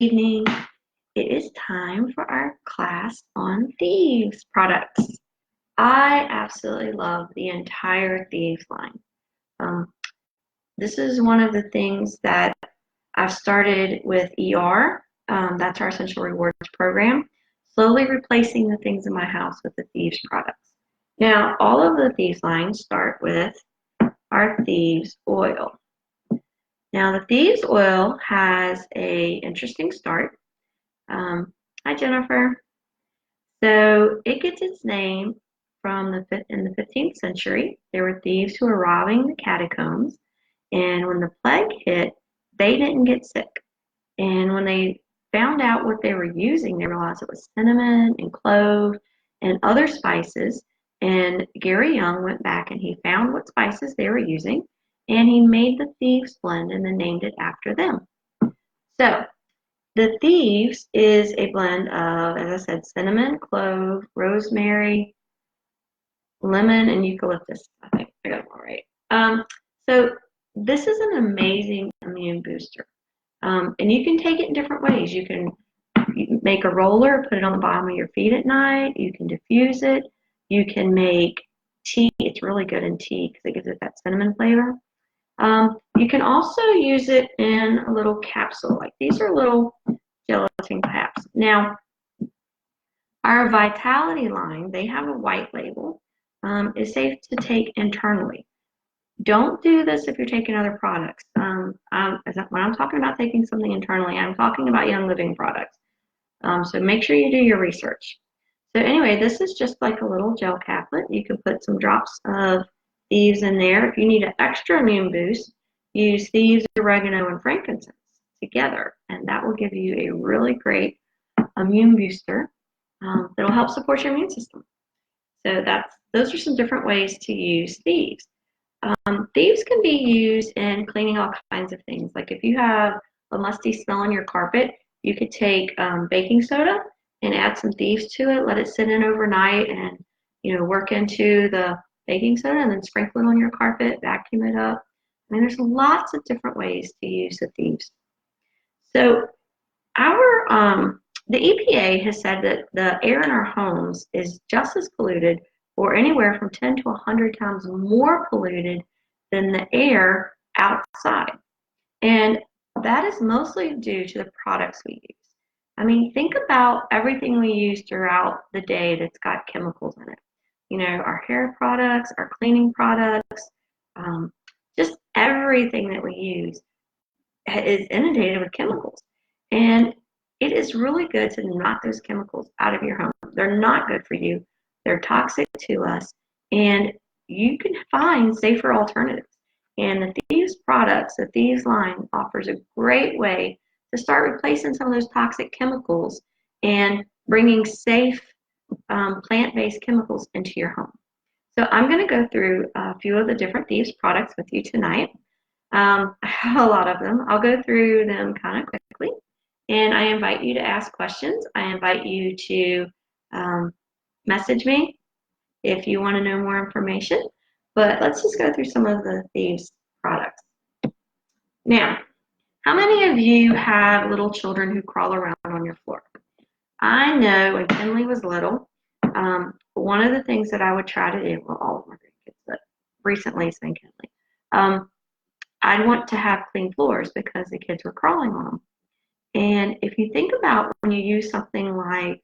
evening. It is time for our class on Thieves products. I absolutely love the entire Thieves line. Um, this is one of the things that I've started with ER. That's our Essential Rewards program, slowly replacing the things in my house with the Thieves products. Now, all of the Thieves lines start with our Thieves oil. Now, the Thieves oil has a interesting start. Hi, Jennifer. So it gets its name from in the 15th century. There were thieves who were robbing the catacombs, and when the plague hit, they didn't get sick. And when they found out what they were using, they realized it was cinnamon and clove and other spices. And Gary Young went back and he found what spices they were using, and he made the Thieves blend and then named it after them. So the Thieves is a blend of, as I said, cinnamon, clove, rosemary, lemon, and eucalyptus. I think I got it all right. So this is an amazing immune booster. And you can take it in different ways. You can make a roller, put it on the bottom of your feet at night. You can diffuse it. You can make tea. It's really good in tea because it gives it that cinnamon flavor. You can also use it in a little capsule. Like these are little gelatin caps. Now, our Vitality line, they have a white label, is safe to take internally. Don't do this if you're taking other products. When I'm talking about taking something internally, I'm talking about Young Living products. So make sure you do your research. So anyway, this is just like a little gel caplet. You can put some drops of Thieves in there. If you need an extra immune boost, use Thieves, oregano, and frankincense together, and that will give you a really great immune booster that'll help support your immune system. So those are some different ways to use Thieves. Thieves can be used in cleaning all kinds of things. Like if you have a musty smell on your carpet, you could take baking soda and add some Thieves to it, let it sit in overnight, and work into the baking soda, and then sprinkle it on your carpet, vacuum it up. I mean, there's lots of different ways to use the Thieves. So the EPA has said that the air in our homes is just as polluted, or anywhere from 10 to 100 times more polluted than the air outside. And that is mostly due to the products we use. I mean, think about everything we use throughout the day that's got chemicals in it. Our hair products, our cleaning products, just everything that we use is inundated with chemicals. And it is really good to knock those chemicals out of your home. They're not good for you. They're toxic to us. And you can find safer alternatives. And the Thieves products, the Thieves line, offers a great way to start replacing some of those toxic chemicals and bringing safe plant-based chemicals into your home. So I'm going to go through a few of the different Thieves products with you tonight. I have a lot of them. I'll go through them kind of quickly. And I invite you to ask questions. I invite you to message me if you want to know more information. But let's just go through some of the Thieves products. Now, how many of you have little children who crawl around on your floor? I know when Kinley was little, one of the things that I would try to do, well, all of my grandkids, but recently it's been Kinley, I'd want to have clean floors because the kids were crawling on them. And if you think about when you use something like,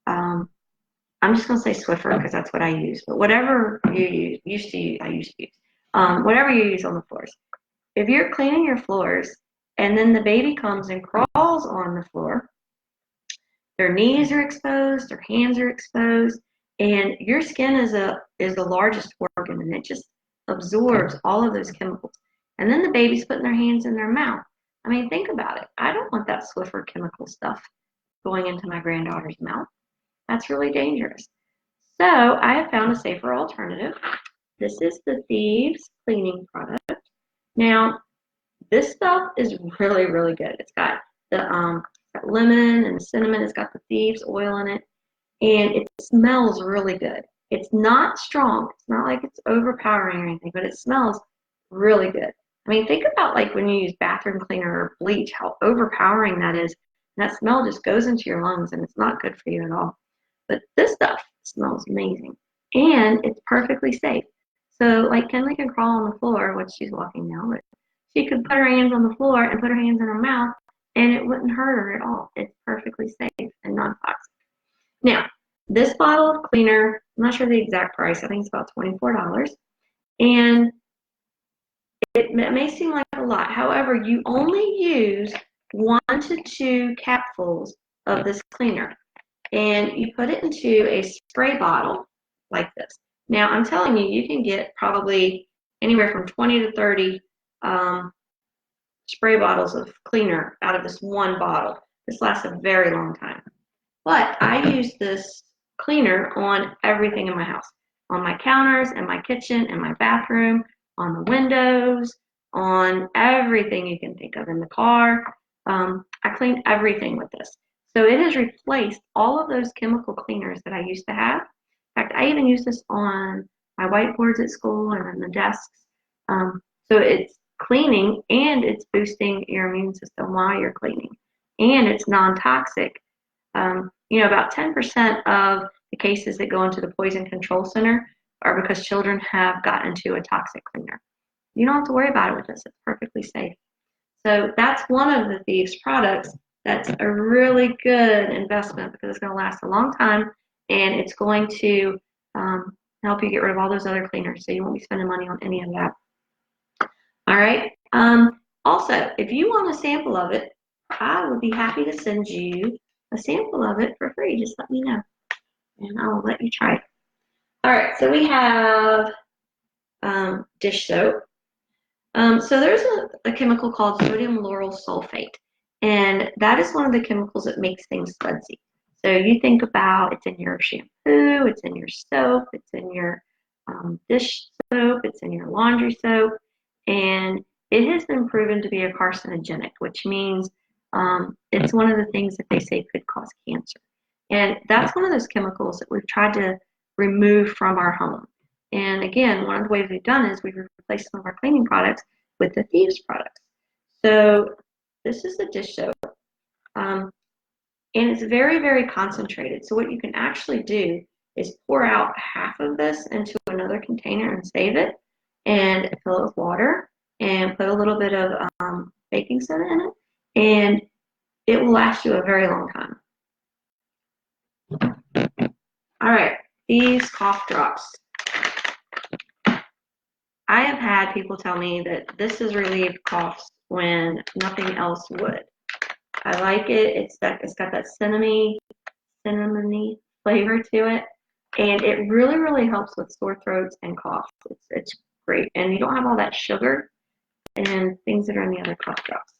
I'm just going to say Swiffer because that's what I use, but whatever you used to use, whatever you use on the floors. If you're cleaning your floors and then the baby comes and crawls on the floor, their knees are exposed, their hands are exposed, and your skin is the largest organ, and it just absorbs all of those chemicals. And then the baby's putting their hands in their mouth. I mean, think about it. I don't want that Swiffer chemical stuff going into my granddaughter's mouth. That's really dangerous. So I have found a safer alternative. This is the Thieves cleaning product. Now, this stuff is really, really good. It's got the lemon and the cinnamon. It's got the Thieves oil in it, and it smells really good. It's not strong. It's not like it's overpowering or anything, but it smells really good. I mean, think about like when you use bathroom cleaner or bleach, how overpowering that is And that smell just goes into your lungs, and it's not good for you at all. But this stuff smells amazing, and it's perfectly safe. So, like, Kenley can crawl on the floor, which she's walking now, but she could put her hands on the floor and put her hands in her mouth, and it wouldn't hurt her at all. It's perfectly safe and non-toxic. Now, this bottle of cleaner, I'm not sure the exact price. I think it's about $24. And it may seem like a lot. However, you only use 1 to 2 capfuls of this cleaner. And you put it into a spray bottle like this. Now, I'm telling you, you can get probably anywhere from 20 to 30 spray bottles of cleaner out of this one bottle. This lasts a very long time. But I use this cleaner on everything in my house, on my counters, in my kitchen, in my bathroom, on the windows, on everything you can think of in the car. I clean everything with this. So it has replaced all of those chemical cleaners that I used to have. In fact, I even use this on my whiteboards at school and on the desks. So it's cleaning and it's boosting your immune system while you're cleaning. And it's non-toxic. About 10% of the cases that go into the Poison Control Center are because children have gotten into a toxic cleaner. You don't have to worry about it with this. It's perfectly safe. So that's one of the Thieves products that's a really good investment because it's going to last a long time and it's going to help you get rid of all those other cleaners, so you won't be spending money on any of that. All right. Also, if you want a sample of it, I would be happy to send you a sample of it for free. Just let me know, and I will let you try it. All right. So we have dish soap. So there's a chemical called sodium lauryl sulfate, and that is one of the chemicals that makes things sudsy. So you think about it's in your shampoo, it's in your soap, it's in your dish soap, it's in your laundry soap, and it has been proven to be a carcinogenic, which means it's one of the things that they say could cause cancer. And that's one of those chemicals that we've tried to remove from our home. And again, one of the ways we've done is we've replaced some of our cleaning products with the Thieves products. So this is the dish soap. And it's very, very concentrated. So what you can actually do is pour out half of this into another container and save it, and fill it with water, and put a little bit of baking soda in it, and it will last you a very long time. All right, these cough drops. I have had people tell me that this has relieved coughs when nothing else would. I like it. It's got that cinnamony flavor to it, and it really, really helps with sore throats and coughs. It's great, and you don't have all that sugar and things that are in the other cough drops.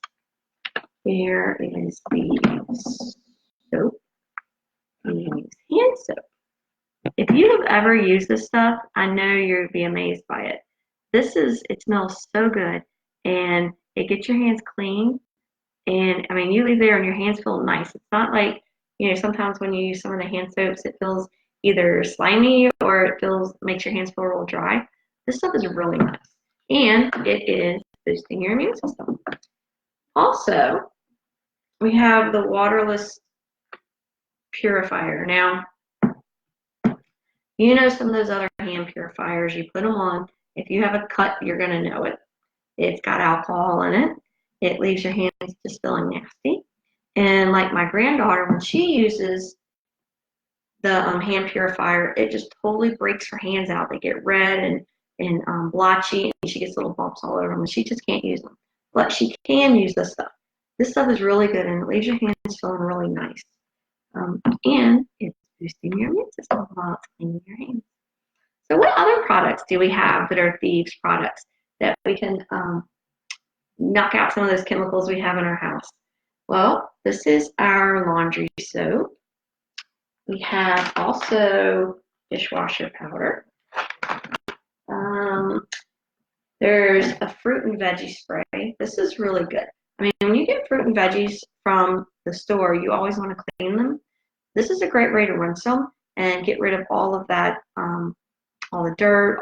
Here is the soap. Use hand soap. If you have ever used this stuff, I know you'll be amazed by it. It smells so good, and it gets your hands clean. And I mean, you leave there and your hands feel nice. It's not like, sometimes when you use some of the hand soaps, it feels either slimy or it makes your hands feel real dry. This stuff is really nice, and it is boosting your immune system. Also, we have the waterless purifier. Now, some of those other hand purifiers, you put them on. If you have a cut, you're going to know it. It's got alcohol in it. It leaves your hands just feeling nasty. And like my granddaughter, when she uses the hand purifier, it just totally breaks her hands out. They get red and blotchy, and she gets little bumps all over them, and she just can't use them. But she can use this stuff. This stuff is really good, and it leaves your hands feeling really nice. And it's boosting your immune system while it's cleaning your hands. So what other products do we have that are Thieves products that we can knock out some of those chemicals we have in our house? Well, this is our laundry soap. We have also dishwasher powder. There's a fruit and veggie spray. This is really good. I mean, when you get fruit and veggies from the store, you always want to clean them. This is a great way to rinse them and get rid of all of that, all the dirt,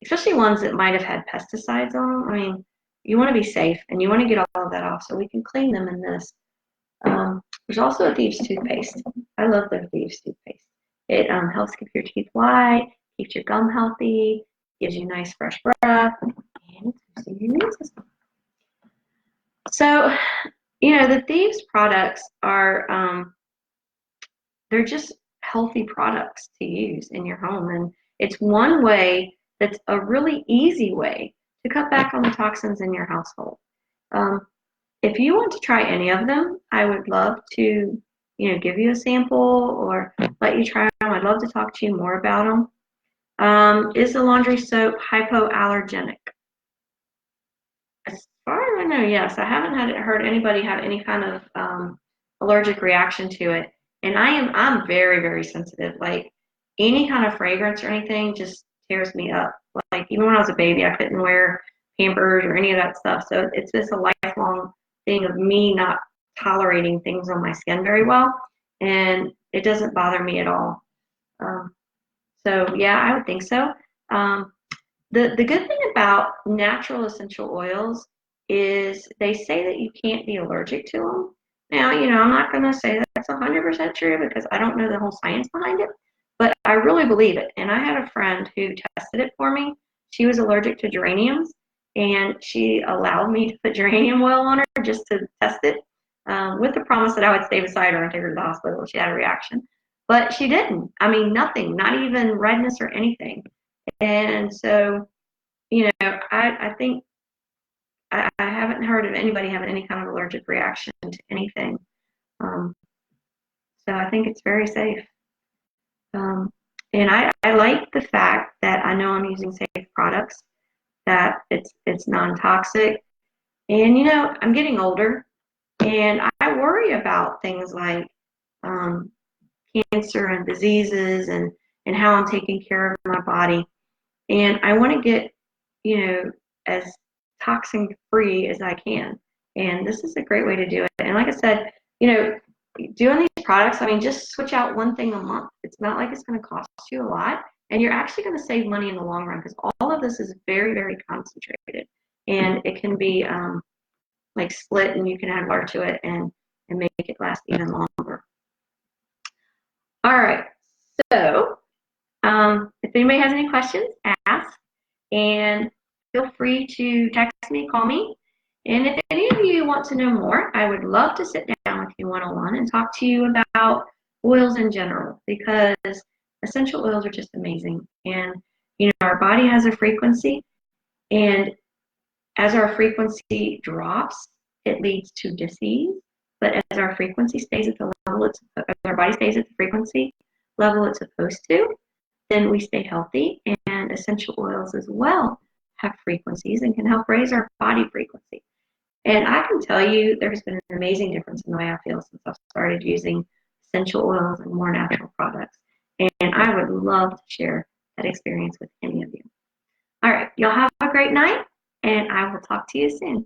especially ones that might have had pesticides on them. I mean, you want to be safe and you want to get all of that off, so we can clean them in this. There's also a Thieves toothpaste. I love their Thieves toothpaste. It helps keep your teeth white, keeps your gum healthy, gives you nice fresh breath, and it's boosting your immune system. So, the Thieves products are they're just healthy products to use in your home, and it's one way that's a really easy way to cut back on the toxins in your household. If you want to try any of them, I would love to, give you a sample or let you try them. I'd love to talk to you more about them. Is the laundry soap hypoallergenic? As far as I know, yes. I haven't heard anybody have any kind of allergic reaction to it. And I'm very, very sensitive. Like any kind of fragrance or anything just tears me up. Like even when I was a baby, I couldn't wear Pampers or any of that stuff. So it's just a lifelong thing of me not tolerating things on my skin very well. And it doesn't bother me at all. So yeah, I would think so. The good thing about natural essential oils is they say that you can't be allergic to them. Now, I'm not going to say that's 100% true because I don't know the whole science behind it, but I really believe it. And I had a friend who tested it for me. She was allergic to geraniums, and she allowed me to put geranium oil on her just to test it, with the promise that I would stay beside her and take her to the hospital if she had a reaction. But she didn't. I mean, nothing, not even redness or anything. And so, I think I haven't heard of anybody having any kind of allergic reaction to anything. So I think it's very safe. And I like the fact that I know I'm using safe products, that it's non-toxic. And, I'm getting older, and I worry about things like cancer and diseases and how I'm taking care of my body. And I want to get, as toxin free as I can. And this is a great way to do it. And like I said, doing these products, I mean, just switch out one thing a month. It's not like it's going to cost you a lot. And you're actually going to save money in the long run because all of this is very, very concentrated. And it can be like split, and you can add water to it and make it last even longer. All right. So if anybody has any questions, ask. And feel free to text me, call me. And if any of you want to know more, I would love to sit down with you one-on-one and talk to you about oils in general, because essential oils are just amazing. And, our body has a frequency, and as our frequency drops, it leads to disease. But as our frequency stays at the level as our body stays at the frequency level it's supposed to, then we stay healthy. And essential oils as well have frequencies and can help raise our body frequency. And I can tell you there's been an amazing difference in the way I feel since I've started using essential oils and more natural products. And I would love to share that experience with any of you. All right, y'all have a great night, and I will talk to you soon.